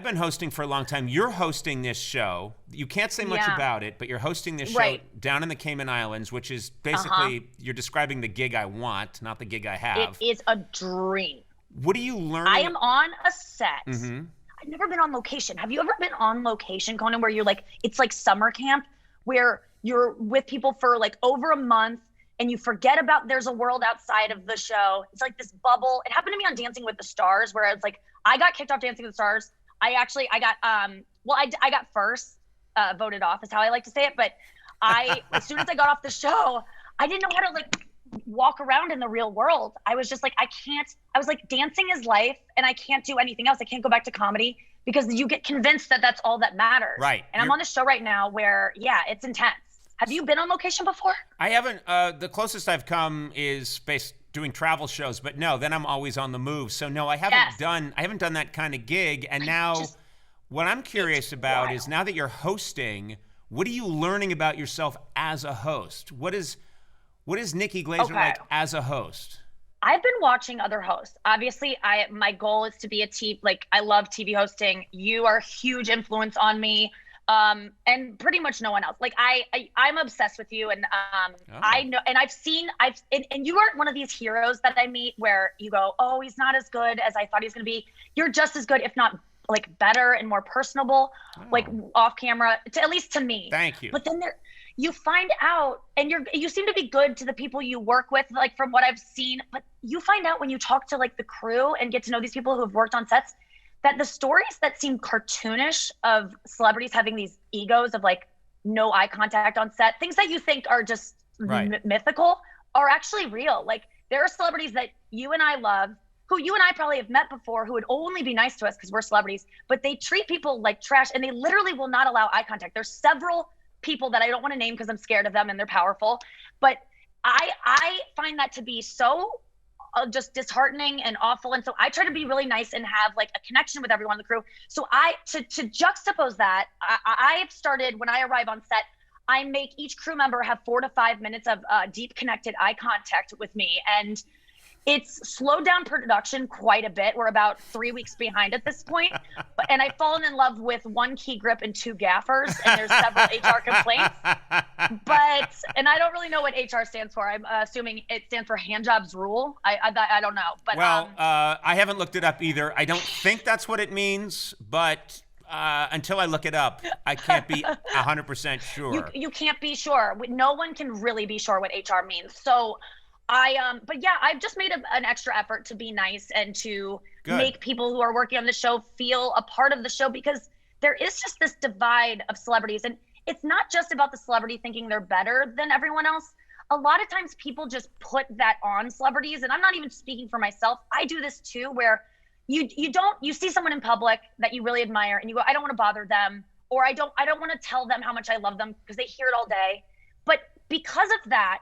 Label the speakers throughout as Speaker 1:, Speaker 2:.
Speaker 1: I've been hosting for a long time. You're hosting this show. You can't say much about it, but you're hosting this show down in the Cayman Islands, which is basically, you're describing the gig I want, not the gig I have.
Speaker 2: It is a dream.
Speaker 1: What are you learning?
Speaker 2: I am on a set. I've never been on location. Have you ever been on location, Conan, where you're like, it's like summer camp, where you're with people for like over a month and you forget about there's a world outside of the show. It's like this bubble. It happened to me on Dancing with the Stars, where it's like, I got kicked off Dancing with the Stars. I got first, voted off is how I like to say it. But as soon as I got off the show, I didn't know how to like walk around in the real world. I was just like, I was like, dancing is life and I can't do anything else. I can't go back to comedy because you get convinced that that's all that matters.
Speaker 1: Right.
Speaker 2: And I'm on this show right now where, it's intense. Have you been on location before?
Speaker 1: I haven't. The closest I've come is doing travel shows, but no, then I'm always on the move. So no, I haven't done that kind of gig. And now what I'm curious about is, now that you're hosting, what are you learning about yourself as a host? What is Nikki Glaser like as a host?
Speaker 2: I've been watching other hosts. Obviously, my goal is to be I love TV hosting. You are a huge influence on me. And pretty much no one else. Like I'm obsessed with you, and I know, and and you aren't one of these heroes that I meet where you go, oh, he's not as good as I thought he was gonna be. You're just as good, if not like better and more personable, like off camera, at least to me.
Speaker 1: Thank you.
Speaker 2: But then you find out, and you seem to be good to the people you work with, like from what I've seen. But you find out when you talk to like the crew and get to know these people who have worked on sets, that the stories that seem cartoonish of celebrities having these egos of like no eye contact on set, things that you think are just mythical, are actually real. Like there are celebrities that you and I love, who you and I probably have met before, who would only be nice to us because we're celebrities, but they treat people like trash and they literally will not allow eye contact. There's several people that I don't want to name because I'm scared of them and they're powerful, but I find that to be so just disheartening and awful. And so I try to be really nice and have like a connection with everyone on the crew. So to juxtapose that, I've started, when I arrive on set, I make each crew member have 4 to 5 minutes of deep connected eye contact with me. And it's slowed down production quite a bit. We're about 3 weeks behind at this point. And I've fallen in love with 1 key grip and 2 gaffers, and there's several HR complaints. And I don't really know what HR stands for. I'm assuming it stands for hand jobs rule. I don't know. But
Speaker 1: I haven't looked it up either. I don't think that's what it means, but until I look it up, I can't be 100% sure.
Speaker 2: You can't be sure. No one can really be sure what HR means. So but yeah, I've just made an extra effort to be nice and to make people who are working on the show feel a part of the show, because there is just this divide of celebrities. And it's not just about the celebrity thinking they're better than everyone else. A lot of times people just put that on celebrities, and I'm not even speaking for myself. I do this too, where you see someone in public that you really admire and you go, I don't want to bother them, or I don't want to tell them how much I love them because they hear it all day. But because of that,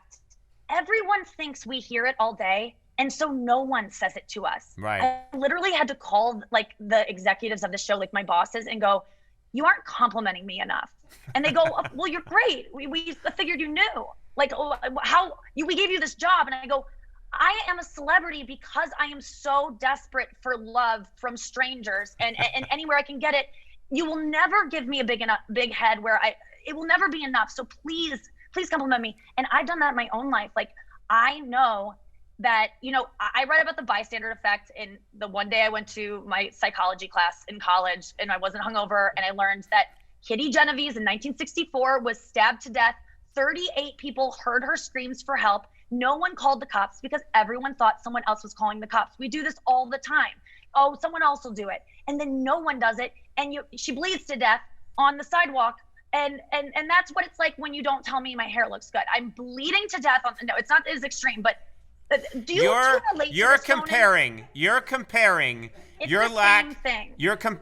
Speaker 2: everyone thinks we hear it all day, and so no one says it to us.
Speaker 1: Right.
Speaker 2: I literally had to call like the executives of the show, like my bosses, and go, you aren't complimenting me enough. And they go, well, you're great. We figured you knew. Like, we gave you this job. And I go, I am a celebrity because I am so desperate for love from strangers, and anywhere I can get it. You will never give me a big head where it will never be enough. So please compliment me. And I've done that in my own life. Like, I know that, I read about the bystander effect in the one day I went to my psychology class in college and I wasn't hungover, and I learned that Kitty Genovese in 1964 was stabbed to death. 38 people heard her screams for help. No one called the cops because everyone thought someone else was calling the cops. We do this all the time. Oh, someone else will do it. And then no one does it. And she bleeds to death on the sidewalk. And that's what it's like when you don't tell me my hair looks good. I'm bleeding to death. No, it's not as extreme, but do you relate to this,
Speaker 1: comparing. You're comparing.
Speaker 2: It's the same thing.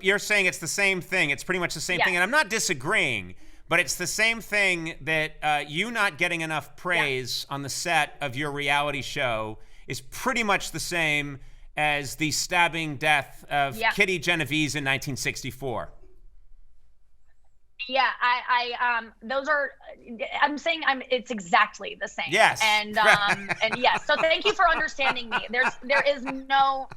Speaker 1: You're saying it's the same thing. It's pretty much the same thing. And I'm not disagreeing, but it's the same thing that you not getting enough praise on the set of your reality show is pretty much the same as the stabbing death of Kitty Genovese in 1964.
Speaker 2: Yeah, it's exactly the same.
Speaker 1: Yes.
Speaker 2: And yes, so thank you for understanding me. There is no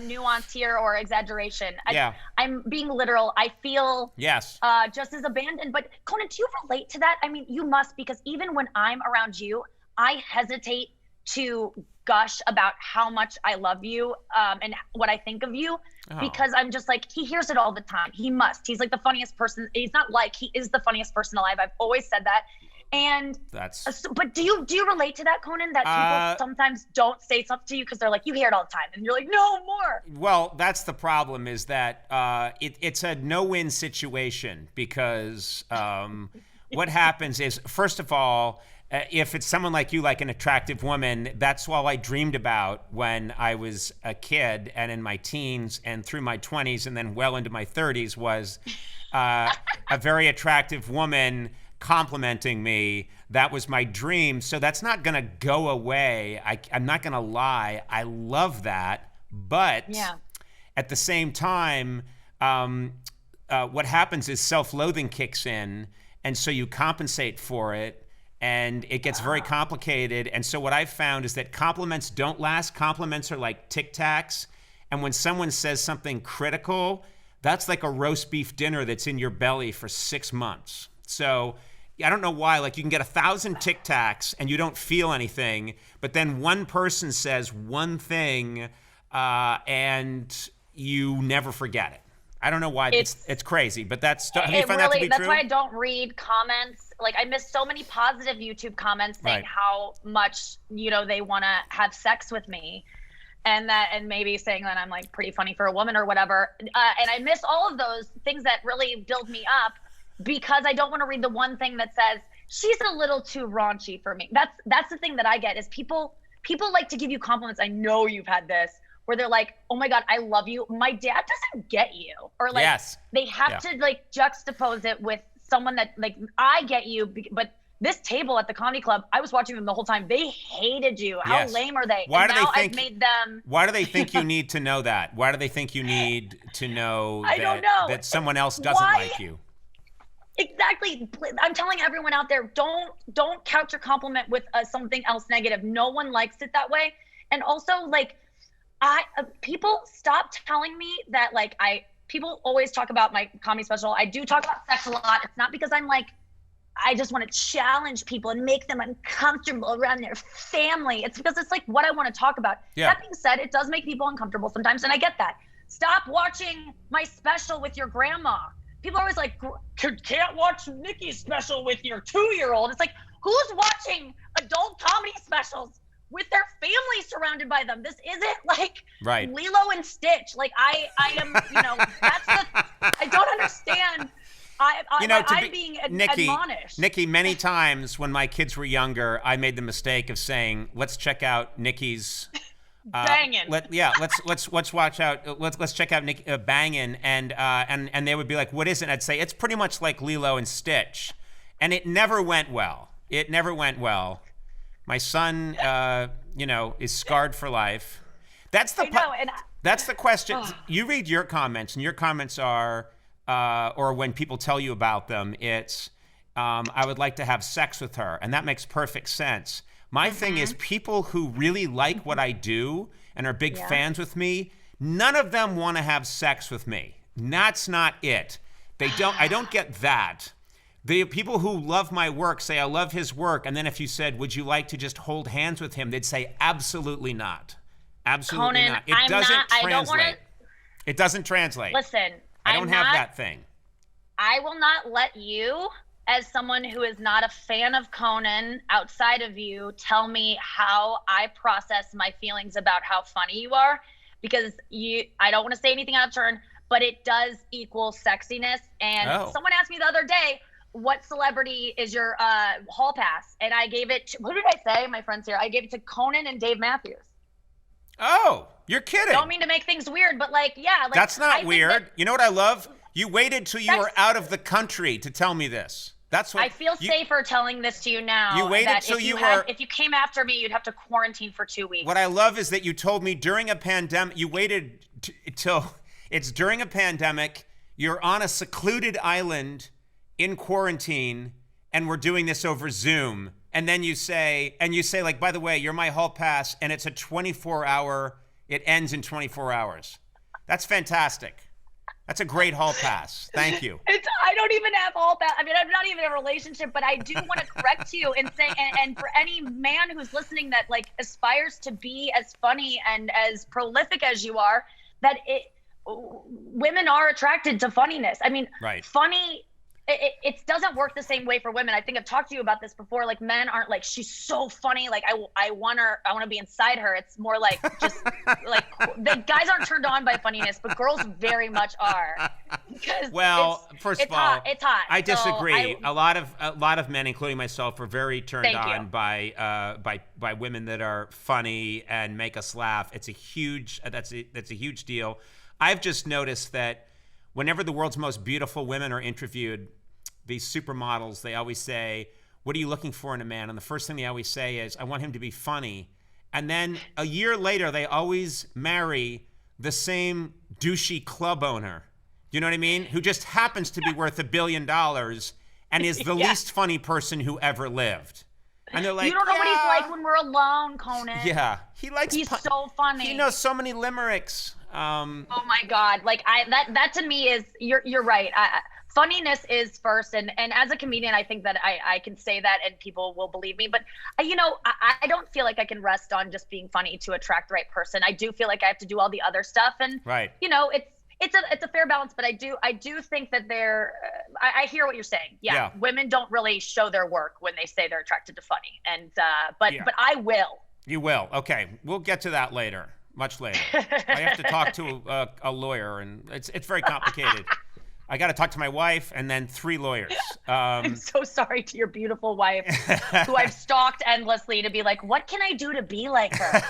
Speaker 2: nuance here or exaggeration.
Speaker 1: Yeah.
Speaker 2: I'm being literal. I feel
Speaker 1: yes,
Speaker 2: just as abandoned. But Conan, do you relate to that? I mean, you must, because even when I'm around you, I hesitate to gush about how much I love you and what I think of you, because I'm just like, he hears it all the time. He must. He's like the funniest person. He's not like, he is the funniest person alive. I've always said that. And but do you relate to that, Conan, that people sometimes don't say something to you because they're like, you hear it all the time, and you're like, no more?
Speaker 1: Well, that's the problem, is that it's a no-win situation, because what happens is, first of all, if it's someone like you, like an attractive woman, that's all I dreamed about when I was a kid and in my teens and through my 20s and then well into my 30s, was a very attractive woman complimenting me. That was my dream. So that's not going to go away. I'm not going to lie. I love that. But at the same time, what happens is self-loathing kicks in. And so you compensate for it. And it gets very complicated. And so what I've found is that compliments don't last. Compliments are like Tic Tacs. And when someone says something critical, that's like a roast beef dinner that's in your belly for 6 months. So I don't know why, like, you can get 1,000 Tic Tacs and you don't feel anything, but then one person says one thing and you never forget it. I don't know why. It's crazy, but have you found that to be true?
Speaker 2: That's why I don't read comments. Like, I miss so many positive YouTube comments saying how much, they want to have sex with me. And maybe saying that I'm like pretty funny for a woman or whatever. And I miss all of those things that really build me up, because I don't want to read the one thing that says she's a little too raunchy for me. That's the thing that I get, is people like to give you compliments. I know you've had this, where they're like, oh my God, I love you. My dad doesn't get you. Or like, they have to like juxtapose it with someone that, like, I get you, but this table at the comedy club, I was watching them the whole time. They hated you. How lame are they?
Speaker 1: Why do they think? I've made them. Why do they think you need to know that? Why do they think you need to know that someone else doesn't like you?
Speaker 2: Exactly. I'm telling everyone out there, don't couch your compliment with something else negative. No one likes it that way. And also, like, people stop telling me that, like, people always talk about my comedy special. I do talk about sex a lot. It's not because I'm like, I just want to challenge people and make them uncomfortable around their family. It's because it's like what I want to talk about. Yeah. That being said, it does make people uncomfortable sometimes, and I get that. Stop watching my special with your grandma. People are always like, can't watch Nikki's special with your 2-year-old. It's like, who's watching adult comedy specials with their family surrounded by them? This isn't like Lilo and Stitch. Like, I am, I don't understand. I'm being admonished.
Speaker 1: Nikki, many times when my kids were younger, I made the mistake of saying, let's check out Nikki's
Speaker 2: banging.
Speaker 1: Let's watch out. Let's check out Nikki banging, and they would be like, "What is it?" I'd say, "It's pretty much like Lilo and Stitch," and it never went well. My son, is scarred for life. That's the question. You read your comments, and your comments are, or when people tell you about them, it's, I would like to have sex with her, and that makes perfect sense. My thing is, people who really like what I do and are big fans with me, none of them want to have sex with me. That's not it. I don't get that. The people who love my work say, I love his work. And then if you said, would you like to just hold hands with him? They'd say, absolutely not. Absolutely
Speaker 2: Conan,
Speaker 1: not. It doesn't translate. It doesn't translate.
Speaker 2: Listen,
Speaker 1: I don't have that thing.
Speaker 2: I will not let you, as someone who is not a fan of Conan outside of you, tell me how I process my feelings about how funny you are, because I don't want to say anything out of turn, but it does equal sexiness. And someone asked me the other day, what celebrity is your hall pass? And I gave it to, who did I say? My friends here. I gave it to Conan and Dave Matthews.
Speaker 1: Oh, you're kidding.
Speaker 2: Don't mean to make things weird, but
Speaker 1: that's not weird. You know what I love? You waited till you were out of the country to tell me this. That's what
Speaker 2: I feel safer telling this to you now.
Speaker 1: You waited till
Speaker 2: if you came after me, you'd have to quarantine for 2 weeks.
Speaker 1: What I love is that you told me during a pandemic. You waited till it's during a pandemic. You're on a secluded island in quarantine, and we're doing this over Zoom. And then you say, like, by the way, you're my hall pass, and it's a 24-hour it ends in 24 hours. That's fantastic. That's a great hall pass. Thank you.
Speaker 2: I don't even have hall pass. I mean, I'm not even in a relationship, but I do want to correct you and say, and for any man who's listening that like aspires to be as funny and as prolific as you are, that women are attracted to funniness. I mean, funny. It doesn't work the same way for women. I think I've talked to you about this before. Like, men aren't like, she's so funny. Like, I want her. I want to be inside her. It's more like just like the guys aren't turned on by funniness, but girls very much are.
Speaker 1: Well, first of all,
Speaker 2: it's hot.
Speaker 1: I disagree. A lot of men, including myself, are very turned on by women that are funny and make us laugh. It's a huge. That's a huge deal. I've just noticed that whenever the world's most beautiful women are interviewed, these supermodels, they always say, what are you looking for in a man? And the first thing they always say is, I want him to be funny. And then a year later, they always marry the same douchey club owner. You know what I mean? Who just happens to be worth $1 billion and is the least funny person who ever lived. And they're like,
Speaker 2: you don't know what he's like when we're alone, Conan.
Speaker 1: Yeah.
Speaker 2: He's so funny.
Speaker 1: He knows so many limericks.
Speaker 2: Oh my God. Like that to me is, you're right. Funniness is first. And as a comedian, I think that I can say that and people will believe me. But I don't feel like I can rest on just being funny to attract the right person. I do feel like I have to do all the other stuff. And, it's a fair balance, but I do think that I hear what you're saying. Yeah. Women don't really show their work when they say they're attracted to funny. And, but I will.
Speaker 1: You will. Okay. We'll get to that later. Much later. I have to talk to a lawyer, and it's very complicated. I got to talk to my wife and then 3 lawyers.
Speaker 2: I'm so sorry to your beautiful wife, who I've stalked endlessly to be like, what can I do to be like her?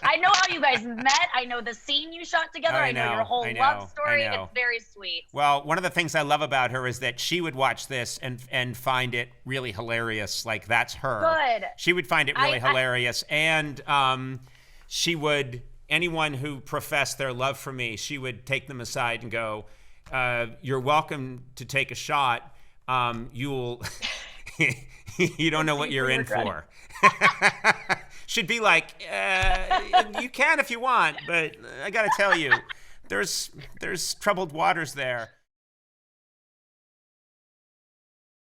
Speaker 2: I know how you guys met. I know the scene you shot together. I know your whole love story. It's very sweet.
Speaker 1: Well, one of the things I love about her is that she would watch this and find it really hilarious. Like, that's her.
Speaker 2: Good.
Speaker 1: She would find it really hilarious. And she would... anyone who professed their love for me, she would take them aside and go, you're welcome to take a shot. You don't know what you're in for. She'd be like, you can if you want, but I got to tell you, there's troubled waters there.